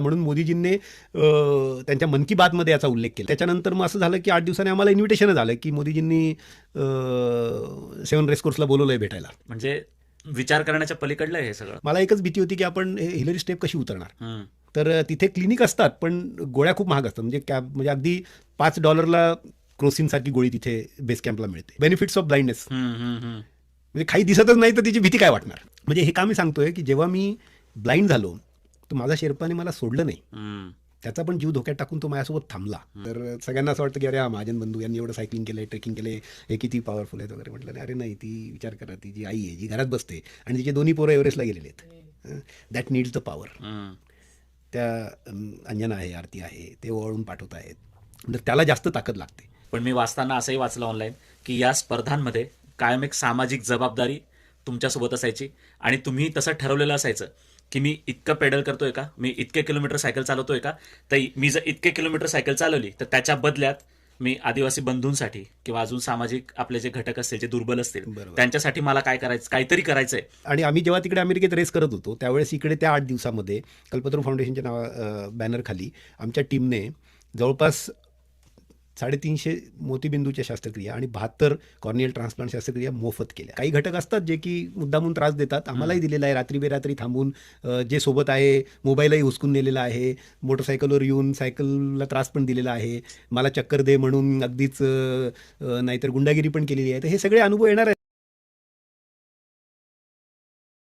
म्हणून मोदीजींनी त्यांच्या मन की बातमध्ये याचा उल्लेख केला. त्याच्यानंतर मग असं झालं की 8 दिवसांनी आम्हाला इन्व्हिटेशन झालं की मोदीजींनी 7 रेसकोर्सला बोलवलंय भेटायला. म्हणजे विचार करण्याच्या पलीकडलं आहे हे सगळं. मला एकच भीती होती की आपण हिलरी स्टेप कशी उतरणार. हम्म. तर तिथे क्लिनिक असतात पण गोळ्या खूप महाग असतात. म्हणजे अगदी $5 क्रोसिनसारखी गोळी तिथे बेस कॅम्पला मिळते. Benefits of blindness. म्हणजे काही दिसतच नाही तर तिची भीती काय वाटणार. म्हणजे हे का मी सांगतोय की जेव्हा मी ब्लाइंड झालो तर माझा शेर्पाने मला सोडलं नाही. त्याचा पण जीव धोक्यात टाकून तो माझ्यासोबत थांबला. तर सगळ्यांना असं वाटतं की अरे हा महाजन बंधू यांनी एवढं सायकलिंग केलंय, ट्रेकिंग केलंय, हे किती पॉवरफुल आहेत वगैरे. म्हटलं अरे नाही, ती विचार करा, ती जी आई आहे जी घरात बसते आणि तिचे 2 पोरं एव्हरेस्टला गेलेले आहेत. That needs the power. त्या अंजना आहे, आरती आहे, ते ओवाळून पाठवत आहेत. तर त्याला जास्त ताकद लागते. पण मी वाचताना असंही वाचलं ऑनलाईन की या स्पर्धांमध्ये कायम एक सामाजिक जबाबदारी तुमच्यासोबत असायची आणि तुम्ही तसं ठरवलेलं असायचं की मी इतकं पेडल करतोय का, मी इतके किलोमीटर सायकल चालवतोय का, तर मी जर इतके किलोमीटर सायकल चालवली तर त्याच्या बदल्यात मी आदिवासी बंधूंसाठी किंवा अजून सामाजिक आपले जे घटक असतील, जे दुर्बल असतील, त्यांच्यासाठी मला काय करायचं, काहीतरी करायचंय. आणि आम्ही जेव्हा तिकडे अमेरिकेत रेस करत होतो त्यावेळेस इकडे त्या 8 दिवसामध्ये कल्पतरू फाउंडेशनच्या बॅनरखाली आमच्या टीमने जवळपास 350 मोतीबिंदूच्या शस्त्रक्रिया आणि 72 कॉर्नियल ट्रान्सप्लांट शस्त्रक्रिया मोफत केल्या. काही घटक असतात जे की मुद्दामून त्रास देतात. आम्हालाही दिलेला आहे. रात्री बेरात्री थांबून जे सोबत आहे, मोबाईलही हुसकून नेलेला आहे, मोटरसायकलवर येऊन सायकलला त्रास पण दिलेला आहे, मला चक्कर दे म्हणून अगदीच नाहीतर गुंडागिरी पण केलेली आहे. तर हे सगळे अनुभव येणार आहेत.